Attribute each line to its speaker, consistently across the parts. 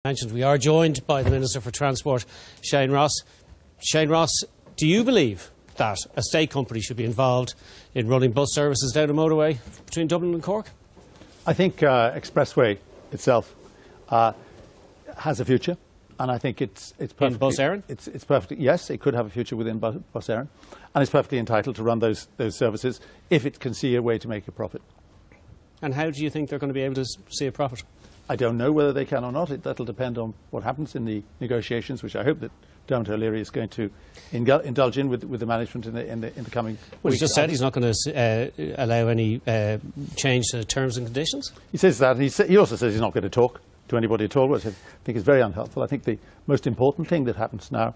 Speaker 1: Mentioned we are joined by the Minister for Transport, Shane Ross. Shane Ross, do you believe that a state company should be involved in running bus services down a motorway between Dublin and Cork?
Speaker 2: I think Expressway itself has a future, and I think it's perfectly...
Speaker 1: In Bus Eireann?
Speaker 2: It's perfectly... Yes, it could have a future within Bus Eireann, and it's perfectly entitled to run those services if it can see a way to make a profit.
Speaker 1: And how do you think they're going to be able to see a profit?
Speaker 2: I don't know whether they can or not. That'll depend on what happens in the negotiations, which I hope that Dermot O'Leary is going to indulge in with the management in the coming
Speaker 1: Well,
Speaker 2: weeks.
Speaker 1: he just said he's not going to allow any change to terms and conditions.
Speaker 2: He says that, and he also says he's not going to talk to anybody at all, which I think is very unhelpful. I think the most important thing that happens now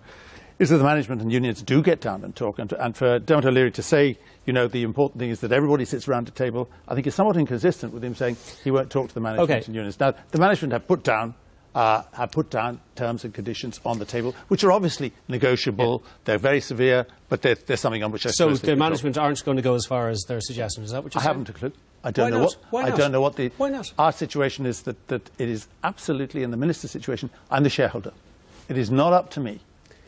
Speaker 2: is that the management and unions do get down and talk, and for Dermot O'Leary to say, you know, the important thing is that everybody sits around a table, I think is somewhat inconsistent with him saying he won't talk to the management and unions. Now, the management have put down terms and conditions on the table, which are obviously negotiable. Yeah. They're very severe, but they're something on which I suppose
Speaker 1: So the management aren't going to go as far as their suggestion. Is that what you're saying?
Speaker 2: I haven't a clue. I don't know what.
Speaker 1: Why not?
Speaker 2: I don't know what the.
Speaker 1: Why not?
Speaker 2: Our situation is that it is absolutely, in the minister's situation, I'm the shareholder. It is not up to me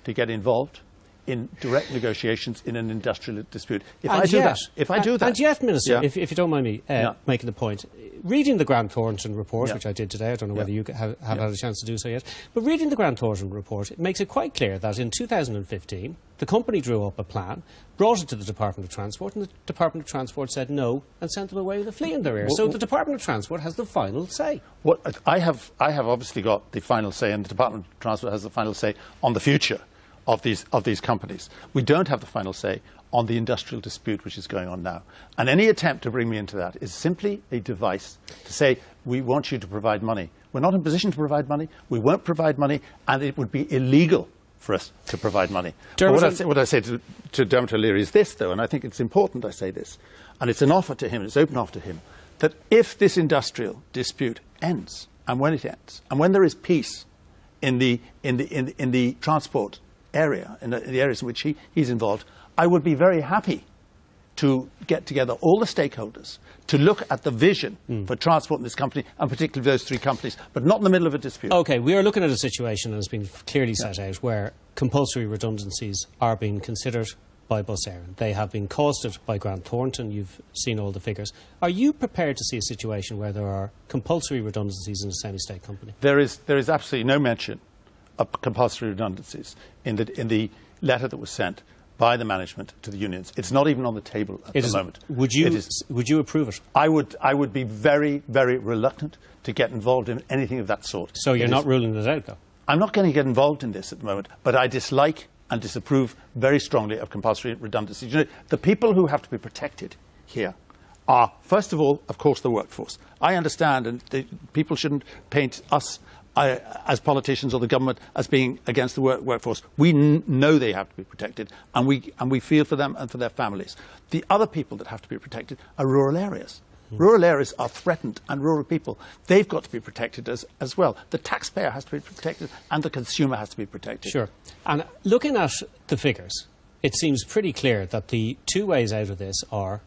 Speaker 2: to get involved in direct negotiations in an industrial dispute. If I do that,
Speaker 1: and yet, Minister, if you don't mind me making the point, reading the Grant Thornton report, which I did today, I don't know whether you have had a chance to do so yet, but reading the Grant Thornton report, it makes it quite clear that in 2015, the company drew up a plan, brought it to the Department of Transport, and the Department of Transport said no and sent them away with a flea in their ear. So the Department of Transport has the final say.
Speaker 2: Well, I have obviously got the final say, and the Department of Transport has the final say on the future of these companies. We don't have the final say on the industrial dispute which is going on now. And any attempt to bring me into that is simply a device to say, we want you to provide money. We're not in a position to provide money, we won't provide money, and it would be illegal for us to provide money. What I say to Dermot O'Leary is this, though, and I think it's important I say this, and it's an offer to him, it's an open offer to him, that if this industrial dispute ends, and when it ends, and when there is peace in the transport area, in the areas in which he's involved, I would be very happy to get together all the stakeholders to look at the vision for transport in this company, and particularly those three companies, but not in the middle of a dispute.
Speaker 1: OK, we are looking at a situation that has been clearly set out where compulsory redundancies are being considered by Bus Eireann. They have been costed by Grant Thornton. You've seen all the figures. Are you prepared to see a situation where there are compulsory redundancies in a semi-state company?
Speaker 2: There is absolutely no mention of compulsory redundancies in the letter that was sent by the management to the unions. It's not even on the table at the moment.
Speaker 1: Would you approve it?
Speaker 2: I would be very, very reluctant to get involved in anything of that sort.
Speaker 1: So you're not ruling it out, though?
Speaker 2: I'm not going to get involved in this at the moment, but I dislike and disapprove very strongly of compulsory redundancies. You know, the people who have to be protected here are, first of all, of course, the workforce. I understand, and people shouldn't paint us as politicians or the government as being against the workforce. We know they have to be protected, and we feel for them and for their families. The other people that have to be protected are rural areas. Rural areas are threatened, and rural people, they've got to be protected as well. The taxpayer has to be protected, and the consumer has to be protected.
Speaker 1: Sure. And looking at the figures, it seems pretty clear that the two ways out of this are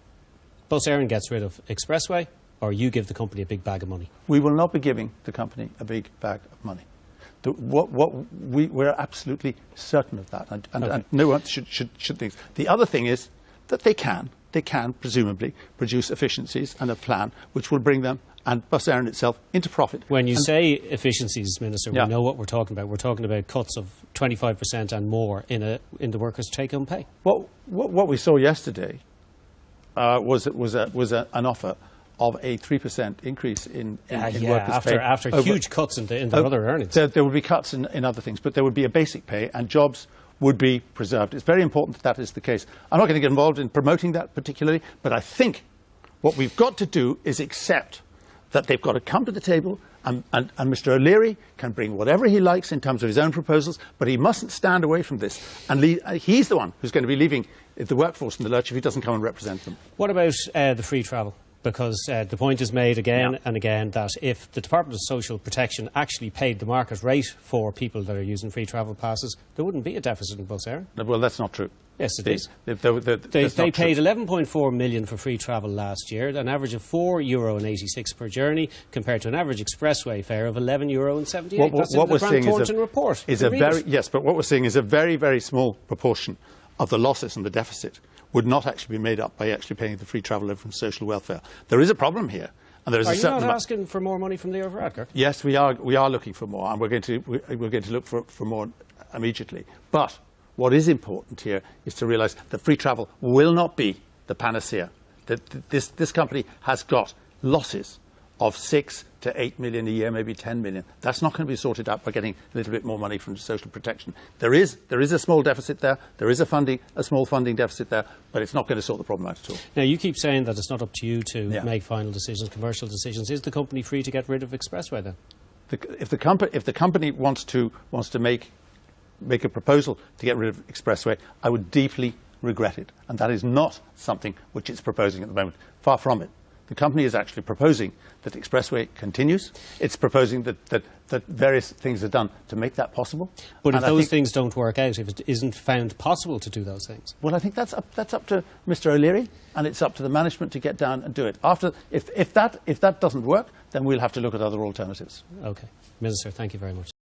Speaker 1: Bus Eireann gets rid of Expressway, or you give the company a big bag of money.
Speaker 2: We will not be giving the company a big bag of money. We're absolutely certain of that, and no one should think. The other thing is that they can presumably produce efficiencies and a plan which will bring them and Bus Eireann itself into profit.
Speaker 1: When you say efficiencies, Minister, we know what we're talking about. We're talking about cuts of 25% and more in the workers' take-home pay.
Speaker 2: Well, what we saw yesterday was an offer of a 3% increase in workers' pay.
Speaker 1: After huge cuts in their other earnings.
Speaker 2: There would be cuts in other things, but there would be a basic pay, and jobs would be preserved. It's very important that that is the case. I'm not going to get involved in promoting that particularly, but I think what we've got to do is accept that they've got to come to the table, and Mr O'Leary can bring whatever he likes in terms of his own proposals, but he mustn't stand away from this. And he's the one who's going to be leaving the workforce in the lurch if he doesn't come and represent them.
Speaker 1: What about the free travel? Because the point is made again and again that if the Department of Social Protection actually paid the market rate for people that are using free travel passes, there wouldn't be a deficit in Bus Eireann.
Speaker 2: Well, that's not true.
Speaker 1: Yes, it is. They paid 11.4 million for free travel last year, an average of €4.86 per journey, compared to an average expressway fare of €11.78. That's in the Grant Thornton report.
Speaker 2: But what we're seeing is a very, very small proportion of the losses and the deficit would not actually be made up by actually paying the free travel from social welfare. There is a problem here. And there is
Speaker 1: Are you not asking for more money from Leo Varadkar?
Speaker 2: Yes, we are looking for more, and we're going to look for more immediately. But what is important here is to realise that free travel will not be the panacea. That this company has got losses of 6 to 8 million a year, maybe 10 million. That's not going to be sorted out by getting a little bit more money from social protection. There is a small deficit there. There is a small funding deficit there, but it's not going to sort the problem out at all.
Speaker 1: Now, you keep saying that it's not up to you to make final decisions, commercial decisions. Is the company free to get rid of Expressway then?
Speaker 2: If the company wants to make a proposal to get rid of Expressway, I would deeply regret it. And that is not something which it's proposing at the moment. Far from it. The company is actually proposing that Expressway continues. It's proposing that various things are done to make that possible.
Speaker 1: But if those things don't work out, if it isn't found possible to do those things?
Speaker 2: Well, I think that's up to Mr. O'Leary, and it's up to the management to get down and do it. If that doesn't work, then we'll have to look at other alternatives.
Speaker 1: OK. Minister, thank you very much.